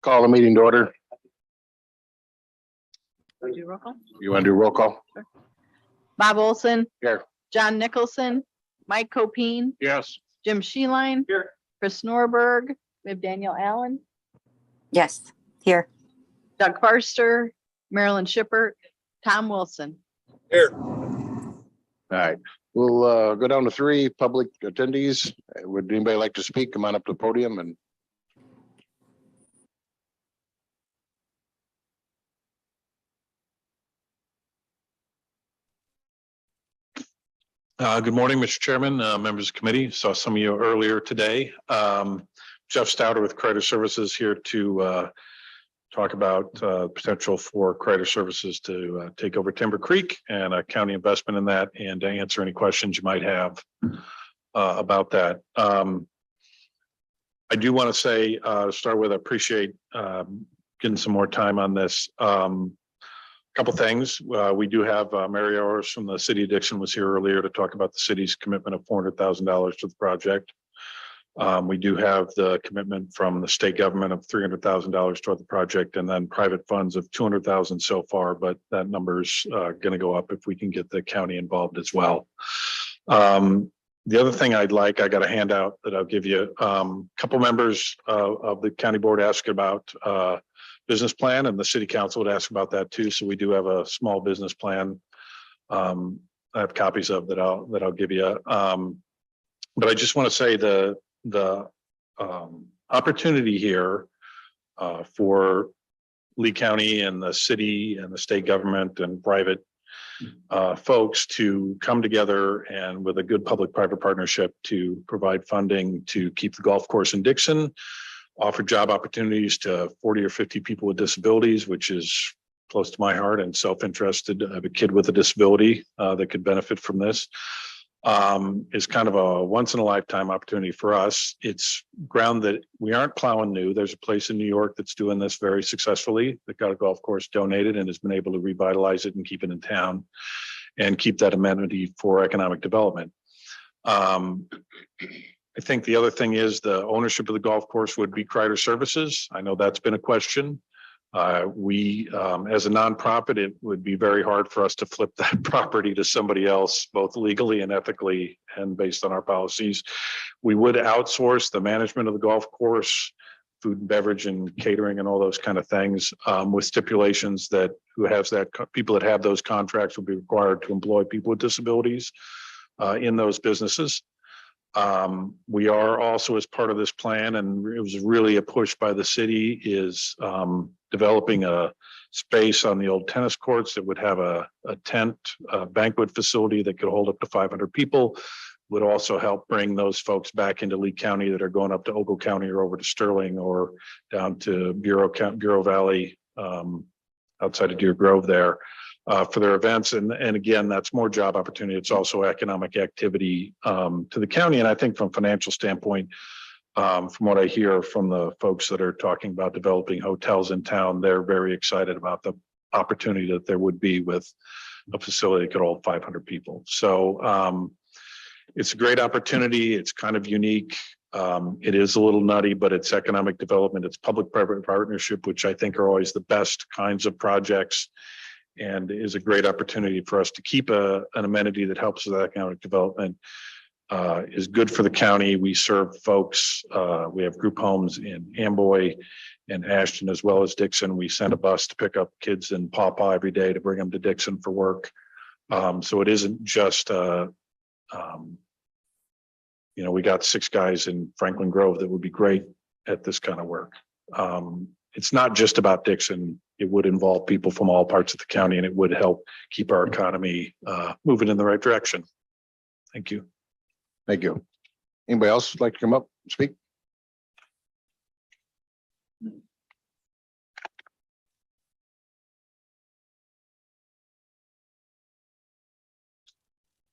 Call the meeting to order. Do roll call? You want to do roll call? Bob Olson. Here. John Nicholson, Mike Copine, Yes. Jim Sheeline. Here. Chris Norberg, we have Daniel Allen, Yes, here. Doug Farster, Marilyn Shippert, Tom Wilson. Here. All right, we'll go down to 3 public attendees. Would anybody like to speak? Come on up to the podium and. Good morning, Mr. Chairman, members of the committee. Saw some of you earlier today. Jeff Stouter with Credit Services here to talk about potential for Credit Services to take over Timber Creek and a county investment in that, and to answer any questions you might have about that. I do want to say, to start with, I appreciate getting some more time on this. Couple things. We do have Mary Orris from the city of Dixon was here earlier to talk about the city's commitment of $400,000 to the project. We do have the commitment from the state government of $300,000 toward the project, and then private funds of $200,000 so far, but that number's going to go up if we can get the county involved as well. The other thing I got a handout that I'll give you. Couple members of the county board asked about business plan, and the city council would ask about that too. So we do have a small business plan. I have copies of that I'll give you. But I just want to say the opportunity here for Lee County and the city and the state government and private folks to come together and with a good public-private partnership to provide funding to keep the golf course in Dixon, offer job opportunities to 40 or 50 people with disabilities, which is close to my heart and self-interested. I have a kid with a disability that could benefit from this. Is kind of a once in a lifetime opportunity for us. It's ground that we aren't plowing new. There's a place in New York that's doing this very successfully, that got a golf course donated and has been able to revitalize it and keep it in town and keep that amenity for economic development. I think the other thing is the ownership of the golf course would be Credit Services. I know that's been a question. We, as a nonprofit, it would be very hard for us to flip that property to somebody else, both legally and ethically, and based on our policies. We would outsource the management of the golf course, food and beverage and catering and all those kind of things, with stipulations that people that have those contracts will be required to employ people with disabilities in those businesses. We are also, as part of this plan, and it was really a push by the city, is developing a space on the old tennis courts that would have a tent banquet facility that could hold up to 500 people. Would also help bring those folks back into Lee County that are going up to Ogle County or over to Sterling or down to Bureau Valley outside of Deer Grove there. For their events. And again, that's more job opportunity. It's also economic activity to the county. And I think from a financial standpoint, from what I hear from the folks that are talking about developing hotels in town, they're very excited about the opportunity that there would be with a facility that could hold 500 people. So it's a great opportunity. It's kind of unique. It is a little nutty, but it's economic development. It's public-private partnership, which I think are always the best kinds of projects, and is a great opportunity for us to keep an amenity that helps with economic development. Is good for the county. We serve folks. We have group homes in Amboy and Ashton, as well as Dixon. We send a bus to pick up kids in Paw Paw every day to bring them to Dixon for work. So it isn't just, we got 6 guys in Franklin Grove that would be great at this kind of work. It's not just about Dixon. It would involve people from all parts of the county, and it would help keep our economy moving in the right direction. Thank you. Thank you. Anybody else like to come up and speak?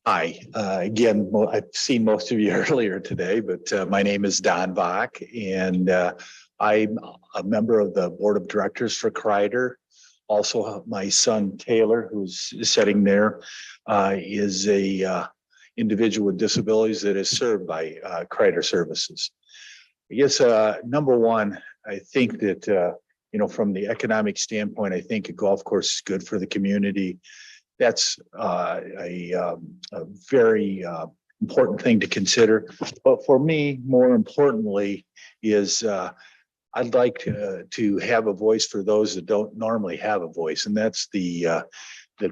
Hi, again, I've seen most of you earlier today, but my name is Don Bach, and I'm a member of the board of directors for Kreider. Also, my son Taylor, who's sitting there, is a individual with disabilities that is served by Kreider Services. I guess number one, I think that from the economic standpoint, I think a golf course is good for the community. That's a very important thing to consider. But for me, more importantly, is I'd like to have a voice for those that don't normally have a voice, and that's the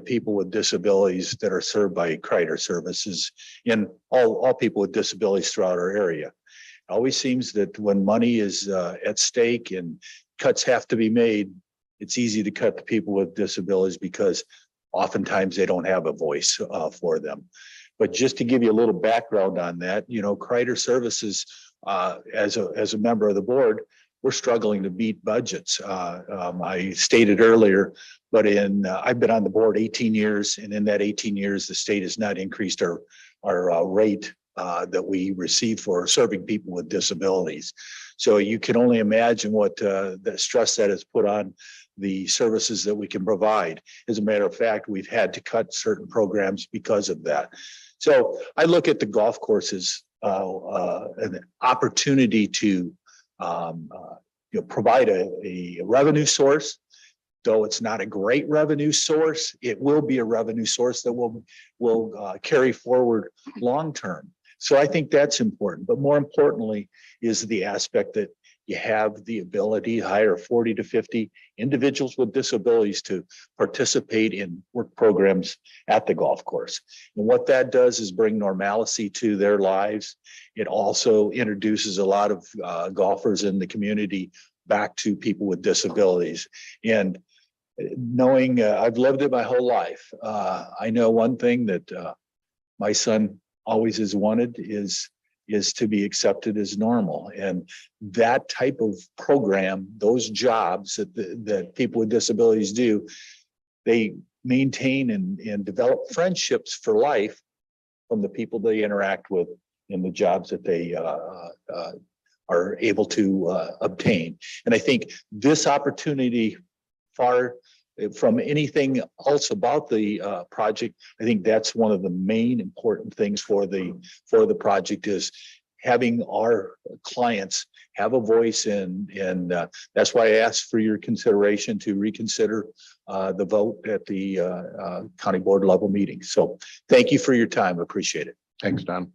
people with disabilities that are served by Kreider Services, and all people with disabilities throughout our area. It always seems that when money is at stake and cuts have to be made, it's easy to cut the people with disabilities because oftentimes they don't have a voice for them. But just to give you a little background on that, Kreider Services, as a member of the board, we're struggling to beat budgets. I stated earlier, but I've been on the board 18 years, and in that 18 years, the state has not increased our rate that we receive for serving people with disabilities. So you can only imagine what the stress that has put on the services that we can provide. As a matter of fact, we've had to cut certain programs because of that. So I look at the golf courses an opportunity to provide a revenue source. Though it's not a great revenue source, it will be a revenue source that will carry forward long term. So I think that's important. But more importantly is the aspect that you have the ability to hire 40 to 50 individuals with disabilities to participate in work programs at the golf course. And what that does is bring normalcy to their lives. It also introduces a lot of golfers in the community back to people with disabilities. And knowing I've lived it my whole life, I know one thing that my son always has wanted is to be accepted as normal. And that type of program, those jobs that people with disabilities do, they maintain and develop friendships for life from the people they interact with in the jobs that they are able to obtain. And I think this opportunity, far from anything else about the project, I think that's one of the main important things for the project is having our clients have a voice, and that's why I asked for your consideration to reconsider the vote at the county board level meeting. So thank you for your time. Appreciate it. Thanks, Don.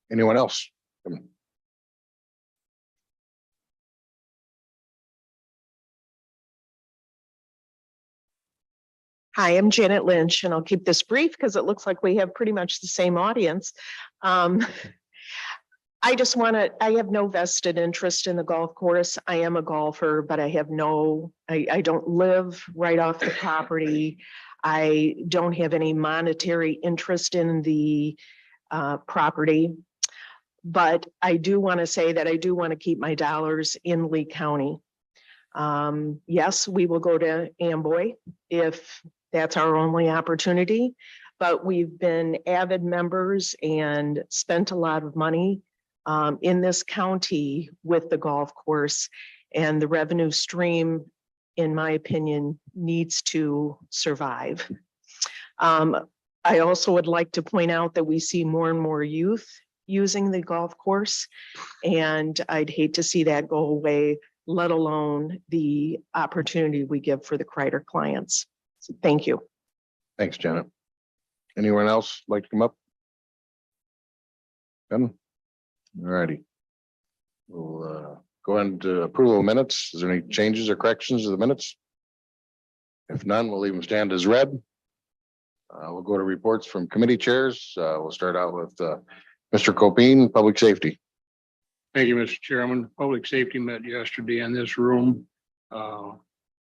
Anyone else? Hi, I'm Janet Lynch, and I'll keep this brief because it looks like we have pretty much the same audience. I have no vested interest in the golf course. I am a golfer, but I don't live right off the property. I don't have any monetary interest in the property. But I do want to say that I do want to keep my dollars in Lee County. Yes, we will go to Amboy if that's our only opportunity, but we've been avid members and spent a lot of money in this county with the golf course, and the revenue stream, in my opinion, needs to survive. I also would like to point out that we see more and more youth using the golf course. And I'd hate to see that go away, let alone the opportunity we give for the Kreider clients. So thank you. Thanks, Janet. Anyone else like to come up? None? All righty. We'll go on to approval of minutes. Is there any changes or corrections to the minutes? If none, we'll leave them stand as read. We'll go to reports from committee chairs. We'll start out with Mr. Copine, Public Safety. Thank you, Mr. Chairman. Public Safety met yesterday in this room.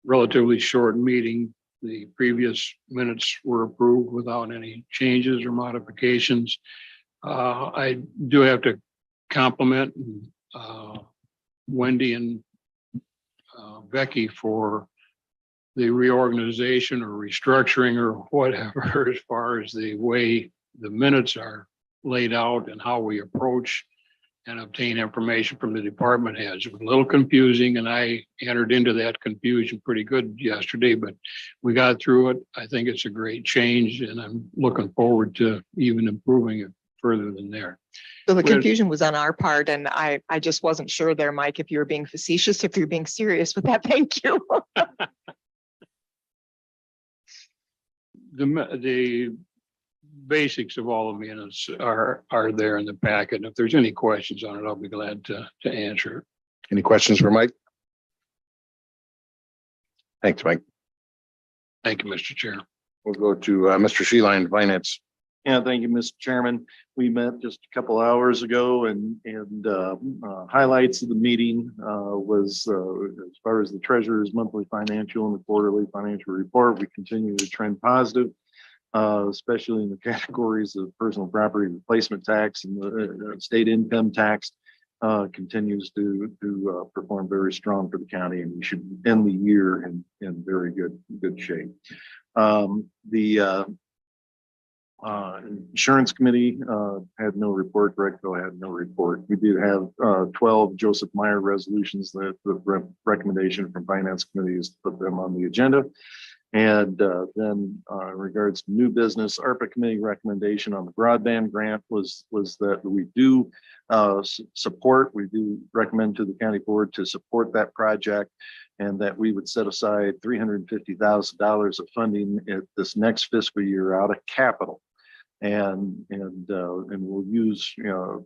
Relatively short meeting. The previous minutes were approved without any changes or modifications. I do have to compliment Wendy and Becky for the reorganization or restructuring or whatever, as far as the way the minutes are laid out and how we approach and obtain information from the department heads. It was a little confusing, and I entered into that confusion pretty good yesterday, but we got through it. I think it's a great change, and I'm looking forward to even improving it further than there. So the Well- confusion was on our part, and I just wasn't sure there, Mike, if you were being facetious, if you're being serious with that. Thank you. The basics of all the minutes are there in the packet. If there's any questions on it, I'll be glad to answer. Any questions for Mike? Thanks, Mike. Thank you, Mr. Chair. We'll go to Mr. Sheeline, Finance. Yeah, thank you, Mr. Chairman. We met just a couple hours ago and highlights of the meeting was as far as the treasurer's monthly financial and the quarterly financial report, we continue to trend positive, especially in the categories of personal property replacement tax and the state income tax continues to perform very strong for the county, and we should end the year in very good shape. Insurance committee had no report. Recto had no report. We do have 12 Joseph Meyer resolutions that the recommendation from finance committee is to put them on the agenda. And then in regards to new business, ARPA committee recommendation on the broadband grant was that we do support, we do recommend to the county board to support that project, and that we would set aside $350,000 of funding at this next fiscal year out of capital. And we'll use, there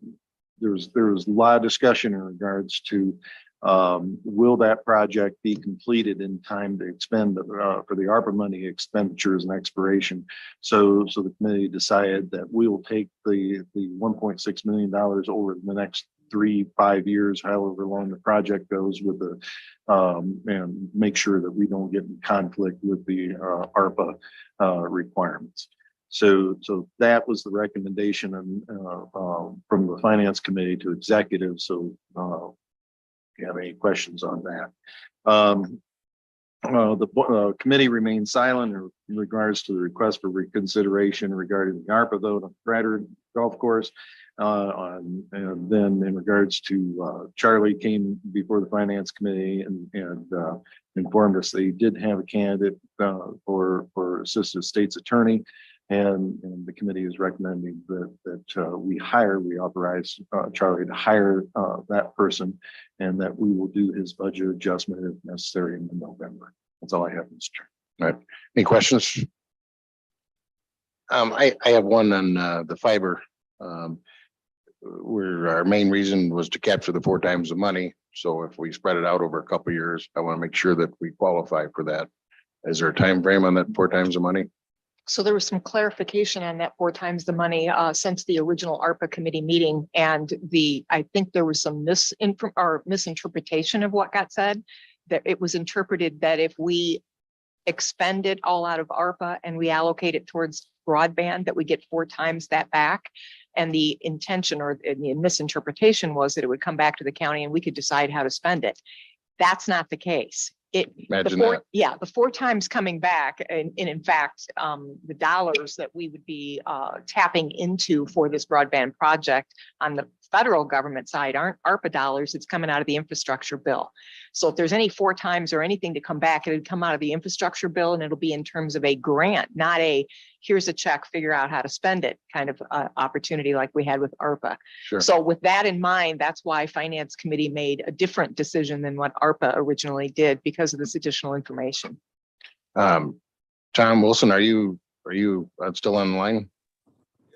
was a lot of discussion in regards to will that project be completed in time to expend for the ARPA money expenditures and expiration. So the committee decided that we will take the $1.6 million over the next 3-5 years, however long the project goes, with the and make sure that we don't get in conflict with the ARPA requirements. So that was the recommendation from the finance committee to executive. So if you have any questions on that. The committee remained silent in regards to the request for reconsideration regarding the ARPA vote on Kreider Golf Course. And then in regards to Charlie came before the finance committee and informed us they did have a candidate for assistant state's attorney. And the committee is recommending that we authorize Charlie to hire that person, and that we will do his budget adjustment if necessary in November. That's all I have, Mr. Chair. All right. Any questions? I have one on the fiber. Where our main reason was to capture the 4 times the money. So if we spread it out over a couple of years, I want to make sure that we qualify for that. Is there a time frame on that 4 times the money? So there was some clarification on that 4 times the money since the original ARPA committee meeting. And I think there was some misinterpretation of what got said, that it was interpreted that if we expend it all out of ARPA and we allocate it towards broadband, that we get 4 times that back. And the intention or the misinterpretation was that it would come back to the county and we could decide how to spend it. That's not the case. Imagine that. Yeah, the 4 times coming back, and in fact, the dollars that we would be tapping into for this broadband project on the federal government side aren't ARPA dollars. It's coming out of the infrastructure bill. So if there's any 4 times or anything to come back, it would come out of the infrastructure bill, and it'll be in terms of a grant, not a here's a check, figure out how to spend it kind of opportunity like we had with ARPA. Sure. So with that in mind, that's why Finance Committee made a different decision than what ARPA originally did because of this additional information. Tom Wilson, are you still online?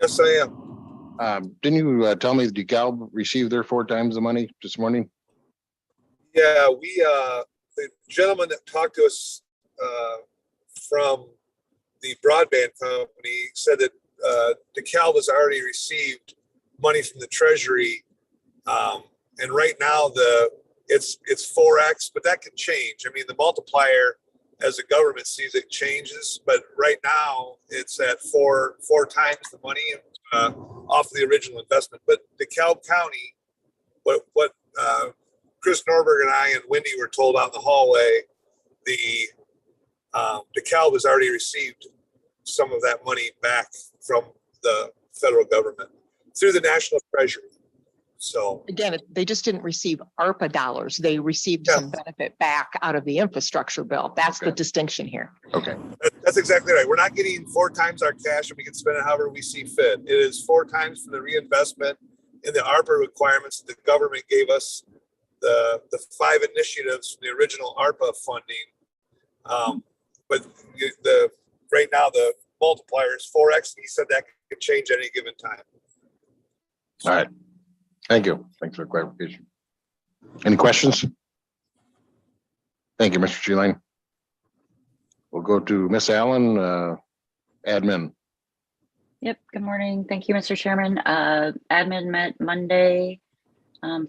Yes, I am. Didn't you tell me the DeKalb received their 4 times the money this morning? Yeah, the gentleman that talked to us from the broadband company said that DeKalb has already received money from the Treasury, and right now it's 4x, but that can change. I mean, the multiplier as the government sees it changes, but right now it's at four times the money off the original investment. But DeKalb County, what Chris Norberg and I and Wendy were told out in the hallway, the DeKalb has already received some of that money back from the federal government through the National Treasury. So Again, they just didn't receive ARPA dollars. They received Yeah. some benefit back out of the infrastructure bill. That's the Okay. distinction here. Okay. that's exactly right. We're not getting 4 times our cash and we can spend it however we see fit. It is 4 times for the reinvestment in the ARPA requirements that the government gave us, the 5 initiatives from the original ARPA funding. But right now the multiplier is 4x, and he said that could change at any given time. All right. Thank you. Thanks for the clarification. Any questions? Thank you, Mr. G-Line. We'll go to Miss Allen, admin. Yep, good morning. Thank you, Mr. Chairman. Admin met Monday,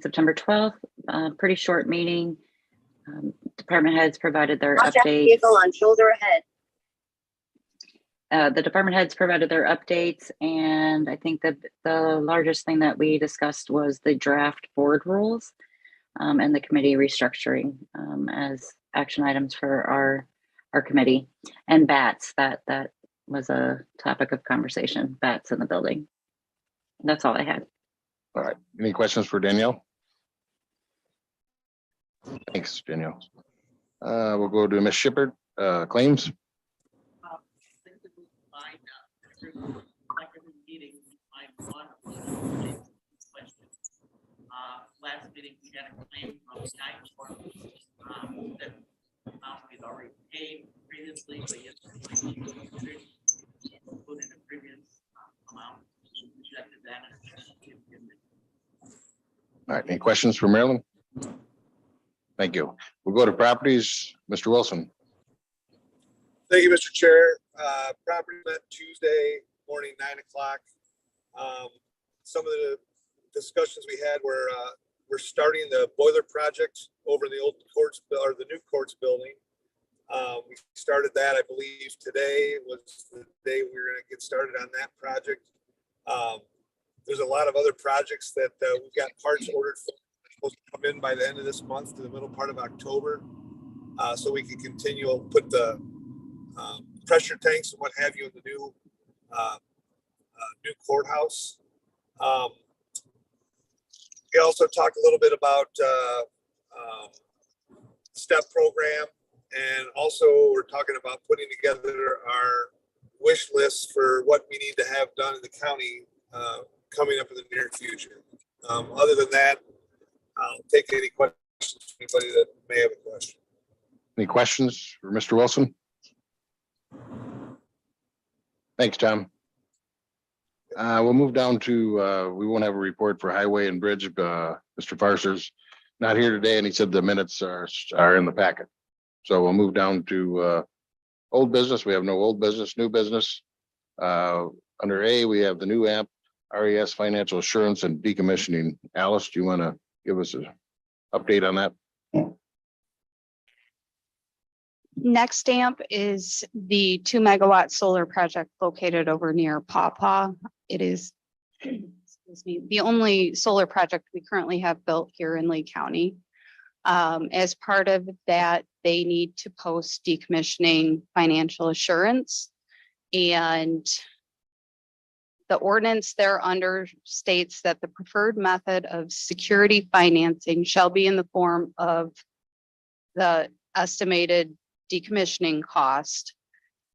September 12th, pretty short meeting. Department heads provided their updates. Vehicle on shoulder ahead. The department heads provided their updates, and I think that the largest thing that we discussed was the draft board rules and the committee restructuring as action items for our committee, and bats. That was a topic of conversation. Bats in the building. That's all I had. All right. Any questions for Danielle? Thanks, Danielle. We'll go to Ms. Shippert, claims. Last meeting, we had a claim from Skyport that we'd already paid previously, but yet included in a previous amount. We rejected that. All right. Any questions for Marilyn? Thank you. We'll go to properties. Mr. Wilson. Thank you, Mr. Chair. Property met Tuesday morning, 9 o'clock. Some of the discussions we had were we're starting the boiler project over in the old courts or the new courts building. We started that, I believe today was the day we were going to get started on that project. There's a lot of other projects that we've got parts ordered for, supposed to come in by the end of this month to the middle part of October, so we can continue to put the pressure tanks and what have you in the new courthouse. We also talked a little bit about STEP program, and also we're talking about putting together our wish list for what we need to have done in the county coming up in the near future. Other than that, I'll take any questions from anybody that may have a question. Any questions for Mr. Wilson? Thanks, Tom. We'll move down to, we won't have a report for highway and bridge. Mr. Farser's not here today, and he said the minutes are in the packet. So we'll move down to old business. We have no old business, new business. Under A, we have the new app, RES Financial Assurance and Decommissioning. Alice, do you want to give us an update on that? Next amp is the 2 megawatt solar project located over near Pawpaw. It is excuse me, the only solar project we currently have built here in Lee County. As part of that, they need to post decommissioning financial assurance, and the ordinance thereunder states that the preferred method of security financing shall be in the form of the estimated decommissioning cost.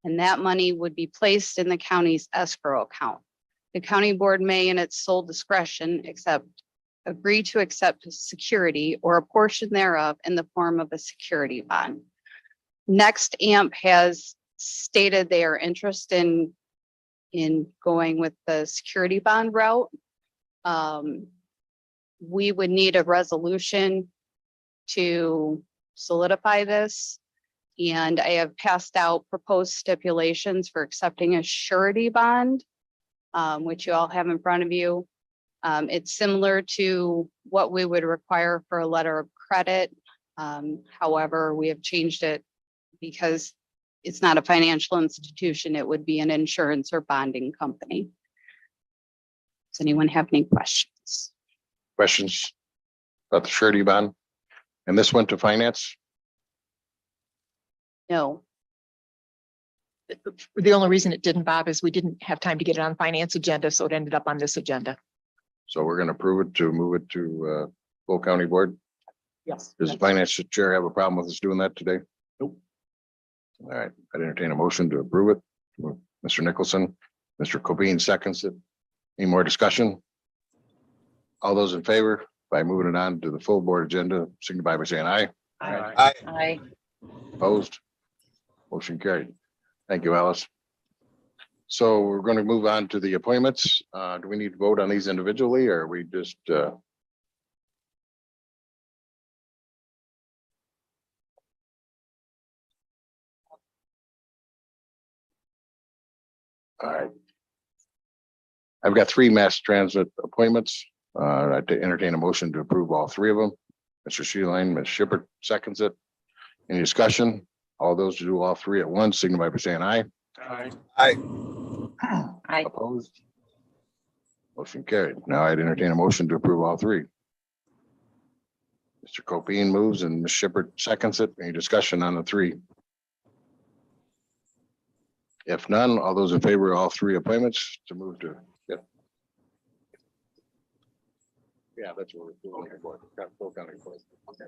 and that money would be placed in the county's escrow account. The county board may, in its sole discretion, agree to accept security or a portion thereof in the form of a security bond. Next AMP has stated they are interested in going with the security bond route. We would need a resolution to solidify this. And I have passed out proposed stipulations for accepting a surety bond, which you all have in front of you. It's similar to what we would require for a letter of credit. However, we have changed it because it's not a financial institution. It would be an insurance or bonding company. Does anyone have any questions? Questions about the surety bond? And this went to finance? No. The only reason it didn't, Bob, is we didn't have time to get it on finance agenda, so it ended up on this agenda. So we're going to approve it to move it to full county board. Yes. Does the finance chair have a problem with us doing that today? Nope. All right, I'd entertain a motion to approve it. Mr. Nicholson, Mr. Cobain seconds it. Any more discussion? All those in favor by moving it on to the full board agenda, signify by saying aye. Aye. Aye. Opposed? Motion carried. Thank you, Alice. So we're going to move on to the appointments. Do we need to vote on these individually, or are we just all right. I've got 3 mass transit appointments. I'd entertain a motion to approve all 3 of them. Mr. Sheeline, Ms. Shippert seconds it. Any discussion? All those to do all 3 at once, signify by saying aye. Aye. Aye. Aye. Opposed? Motion carried. Now I'd entertain a motion to approve all 3. Mr. Copine moves and Ms. Shippert seconds it. Any discussion on the 3? If none, all those in favor of all 3 appointments to move to. Yep. Yeah, that's what we're looking for. Full county board. Okay.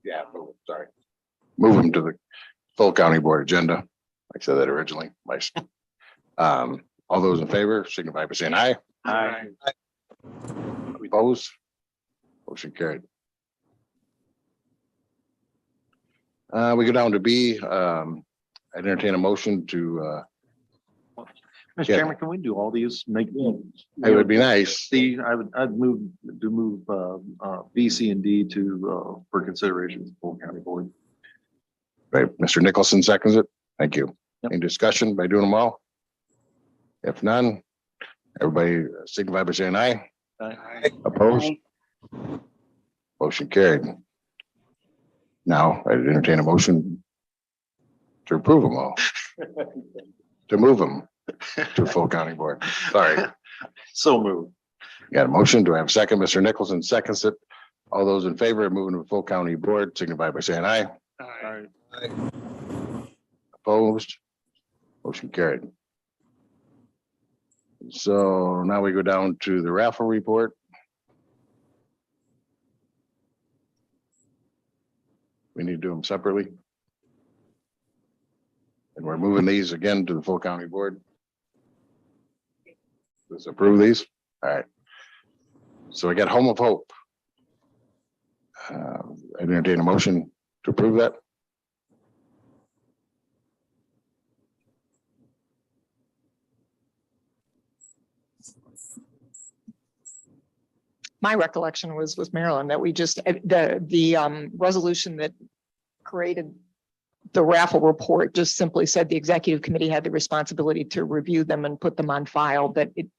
Yeah, sorry. Move them to the full county board agenda. I said that originally. All those in favor signify by saying aye. Aye. Opposed? Motion carried. We go down to B. I'd entertain a motion to, Mr. Yeah. Chairman, can we do all these? Make. it would be nice. See, I'd move B, C, and D to, for consideration as full county board. Right, Mr. Nicholson seconds it. Thank you. Yep. Any discussion by doing them all? If none, everybody signify by saying aye. Aye. Opposed? Aye. Motion carried. Now, I'd entertain a motion to approve them all, to move them to full county board. Sorry, So moved. got a motion. Do I have a second? Mr. Nicholson seconds it. All those in favor of moving to full county board signify by saying aye. Aye. Aye. Opposed? Motion carried. So now we go down to the raffle report. We need to do them separately. And we're moving these again to the full county board. Let's approve these. All right. So I got Home of Hope. I entertain a motion to approve that. My recollection was with Marilyn that we just, the resolution that created the raffle report just simply said the executive committee had the responsibility to review them and put them on file, but it's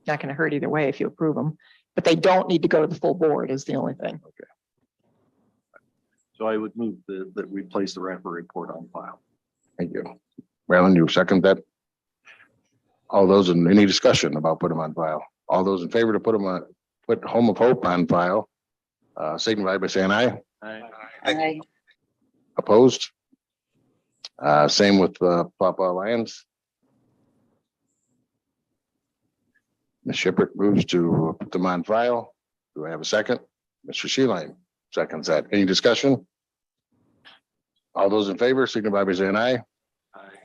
not going to hurt either way if you approve them. But they don't need to go to the full board is the only thing. So I would move that we place the raffle report on file. Thank you. Marilyn, you second that? All those in any discussion about put them on file? All those in favor to put them on, put Home of Hope on file, signify by saying aye. Aye. Aye. Opposed? Same with Papa Alliance. Ms. Shippert moves to put them on file. Do I have a second? Mr. Sheeline seconds that. Any discussion? All those in favor, signify by saying aye.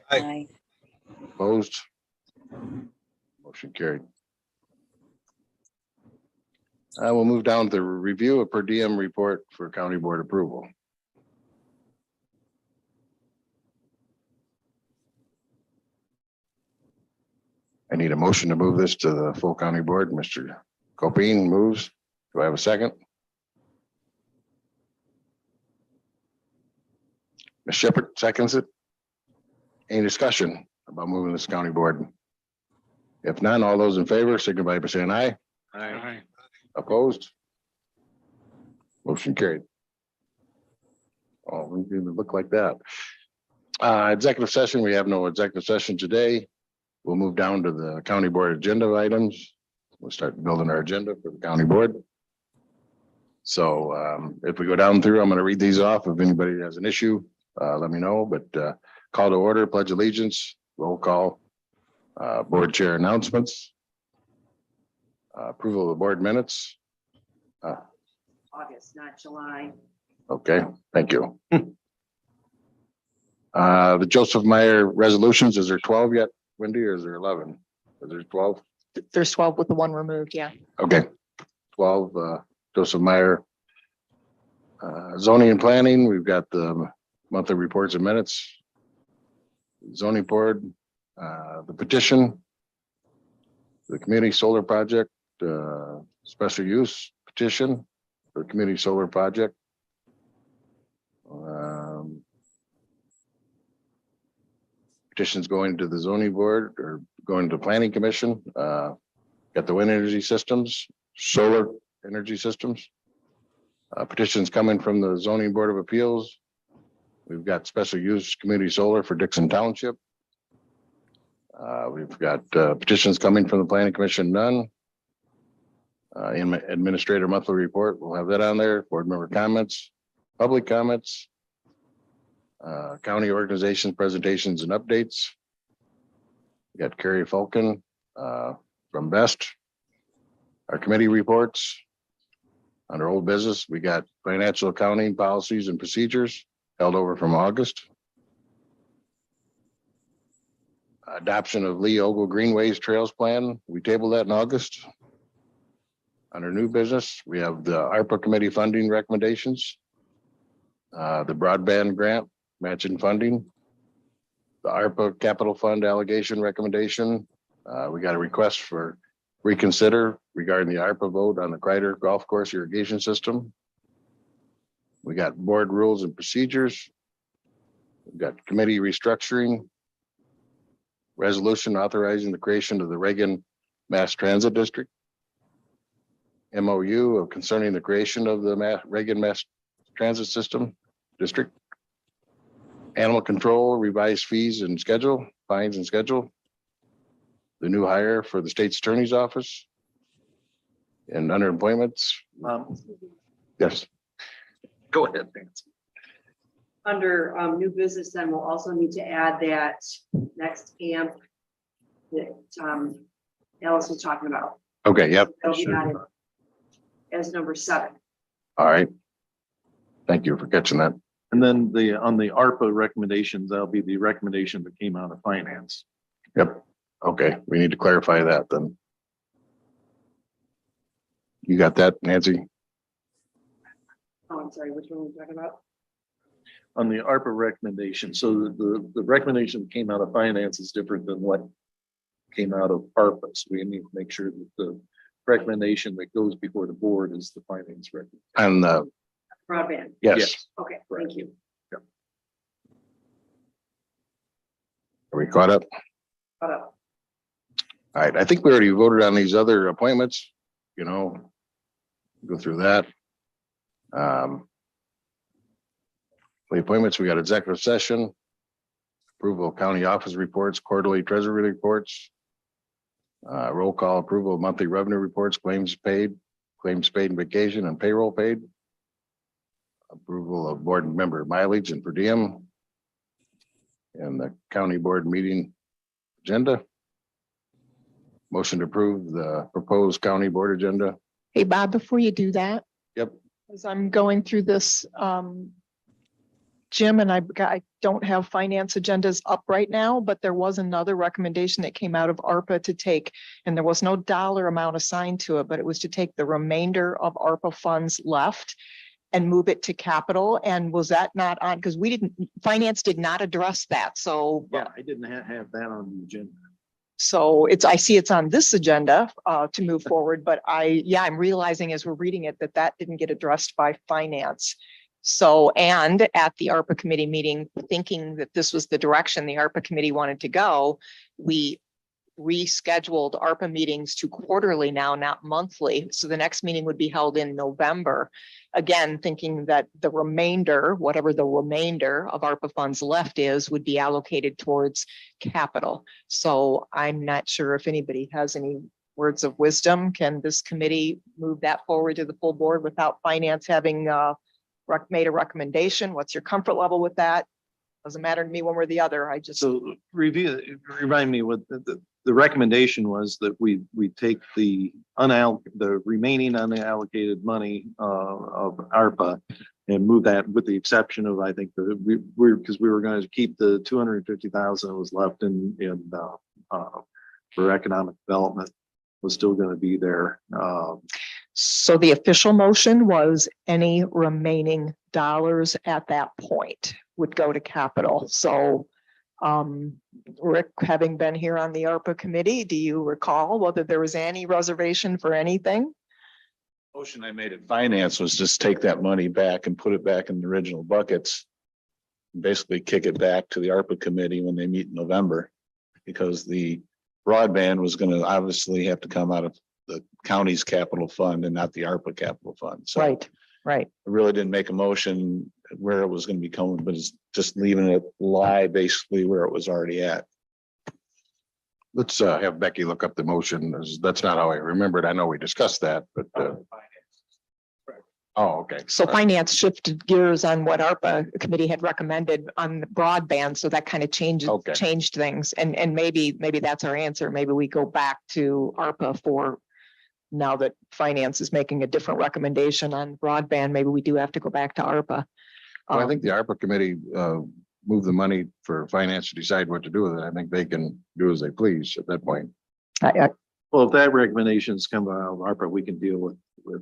Aye. Opposed? Motion carried. I will move down to review a per diem report for county board approval. I need a motion to move this to the full county board. Mr. Copine moves. Do I have a second? Ms. Shepherd seconds it. Any discussion about moving this county board? If none, all those in favor, signify by saying aye. Aye. Opposed? Motion carried. Oh, we didn't look like that. Executive session, we have no executive session today. We'll move down to the county board agenda items. We'll start building our agenda for the county board. So if we go down through, I'm going to read these off. If anybody has an issue, let me know, but call to order, pledge allegiance, roll call, board chair announcements, approval of the board minutes. August, not July. Okay, thank you. The Joseph Meyer resolutions, is there 12 yet, Wendy, or is there 11? Is there 12? There's 12 with the one removed, yeah. Okay, 12, Joseph Meyer. Zoning and planning, we've got the monthly reports and minutes. Zoning board, the petition, the community solar project, special use petition for community solar project. Petitions going to the zoning board or going to the planning commission. Got the wind energy systems, solar energy systems. Petitions coming from the zoning board of appeals. We've got special use community solar for Dixon Township. We've got petitions coming from the planning commission, none. In administrator monthly report, we'll have that on there. Board member comments, public comments, county organization presentations and updates. We got Carrie Falcon from Best. Our committee reports. Under old business, we got financial accounting policies and procedures held over from August. Adoption of Lee Ogle Greenways Trails Plan. We tabled that in August. Under new business, we have the ARPA committee funding recommendations. The broadband grant matching funding. The ARPA capital fund allocation recommendation. We got a request for reconsider regarding the ARPA vote on the Kreider Golf Course irrigation system. We got board rules and procedures. We've got committee restructuring. Resolution authorizing the creation of the Reagan Mass Transit District. MOU of concerning the creation of the Reagan Mass Transit System District. Animal control, revised fees and schedule, fines and schedule. The new hire for the state's attorney's office. And under appointments. Yes. Go ahead, Nancy. Under new business, then we'll also need to add that next camp that Alice was talking about. Okay, yep. That'll be added as number 7. All right. Thank you for catching that. And then on the ARPA recommendations, that'll be the recommendation that came out of finance. Yep. Okay, we need to clarify that then. You got that, Nancy? Oh, I'm sorry, which one are we talking about? On the ARPA recommendation, so the recommendation that came out of finance is different than what came out of ARPA. So we need to make sure that the recommendation that goes before the board is the finance recommendation. And Broadband. yes, Okay, Correct. thank you. are we caught up? Caught up. All right, I think we already voted on these other appointments, you know, go through that. The appointments, we got executive session, approval of county office reports, quarterly treasury reports, roll call approval of monthly revenue reports, claims paid and vacation and payroll paid, approval of board member mileage and per diem, and the county board meeting agenda. Motion to approve the proposed county board agenda. Hey, Bob, before you do that. Yep. As I'm going through this, Jim, and I don't have finance agendas up right now, but there was another recommendation that came out of ARPA to take, and there was no dollar amount assigned to it, but it was to take the remainder of ARPA funds left and move it to capital. And was that not on, because finance did not address that. So Yeah, I didn't have that on the agenda. so I see it's on this agenda to move forward, but I'm realizing as we're reading it that didn't get addressed by finance. So, and at the ARPA committee meeting, thinking that this was the direction the ARPA committee wanted to go, we rescheduled ARPA meetings to quarterly now, not monthly. So the next meeting would be held in November. Again, thinking that the remainder, whatever the remainder of ARPA funds left is, would be allocated towards capital. So I'm not sure if anybody has any words of wisdom. Can this committee move that forward to the full board without finance having made a recommendation? What's your comfort level with that? Doesn't matter to me one way or the other. I just. So remind me what the recommendation was, that we take the remaining unallocated money of ARPA and move that, with the exception of, I think, because we were going to keep the 250,000 that was left for economic development was still going to be there. So the official motion was any remaining dollars at that point would go to capital. So Rick, having been here on the ARPA committee, do you recall whether there was any reservation for anything? Motion I made at finance was just take that money back and put it back in the original buckets. Basically kick it back to the ARPA committee when they meet in November, because the broadband was going to obviously have to come out of the county's capital fund and not the ARPA capital fund. So Right. I really didn't make a motion where it was going to be coming, but it's just leaving it lie basically where it was already at. Let's have Becky look up the motion. That's not how I remember it. I know we discussed that, but oh, okay. So finance shifted gears on what ARPA committee had recommended on the broadband. So that kind of changed things. And maybe that's our answer. Maybe we go back to ARPA for, now that finance is making a different recommendation on broadband, maybe we do have to go back to ARPA. Well, I think the ARPA committee move the money for finance to decide what to do with it. I think they can do as they please at that point. Well, if that recommendations come out of ARPA, we can deal with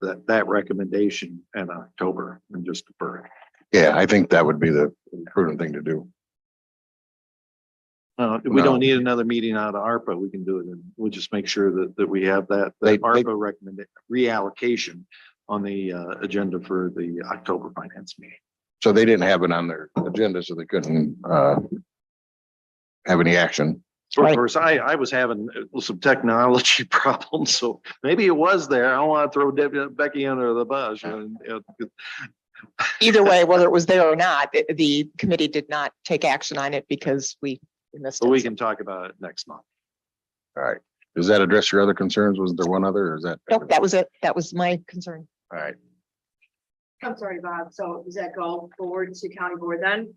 that recommendation in October and just defer it. Yeah, I think that would be the prudent thing to do. We No. don't need another meeting out of ARPA. We can do it, and we'll just make sure that we have that ARPA recommended reallocation on the agenda for the October finance meeting. So they didn't have it on their agenda, so they couldn't have any action. So of course, I was having some technology problems, so maybe it was there. I don't want to throw Becky under the bus. Either way, whether it was there or not, the committee did not take action on it because we missed So we it. can talk about it next month. All right. Does that address your other concerns? Was there one other or is that? Nope, that was it. That was my concern. All right. I'm sorry, Bob. So does that go forward to county board then?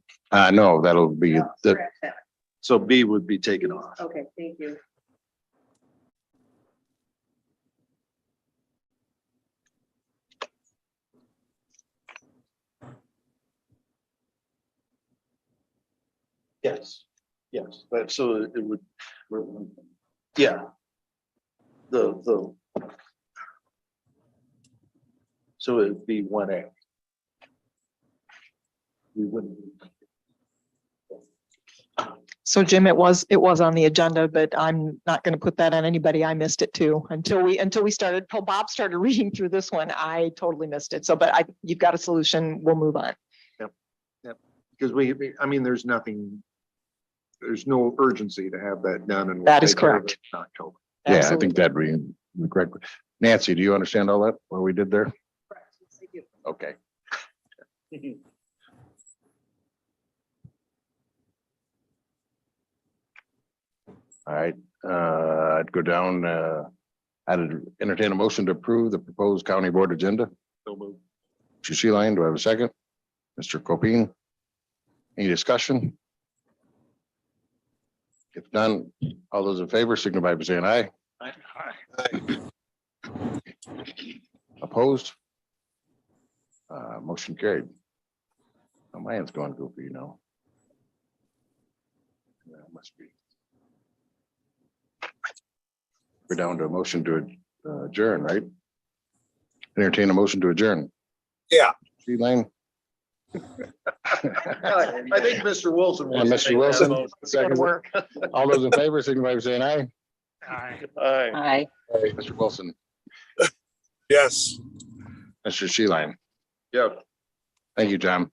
No, that'll be No, the, scratch that. So B would be taken off. Okay, thank you. Yes, but so it would, yeah. The. So it'd be 1A. We wouldn't. So Jim, it was on the agenda, but I'm not going to put that on anybody. I missed it too until Bob started reading through this one. I totally missed it. So, but you've got a solution. We'll move on. Yep. Because I mean, there's no urgency to have that done. And That is correct. In October. yeah, I Absolutely. think that'd be the correct. Nancy, do you understand all that, what we did there? Correct. Yes, I do. Okay. All right, I'd go down, I'd entertain a motion to approve the proposed county board agenda. So moved. Mr. Sheeline, do I have a second? Mr. Copine? Any discussion? If none, all those in favor signify by saying aye. Opposed? Motion carried. Oh, mine's going goofy, Yeah, it must be. We're down to a motion to adjourn, right? Entertain a motion to adjourn. Yeah. See, Lane? I think Mr. Wilson And Mr. Wilson, second. Work. All those in favor, signify by saying aye. Aye. Aye. Aye. Mr. Wilson, Yes. Mr. Sheeline. Yep. Thank you, John.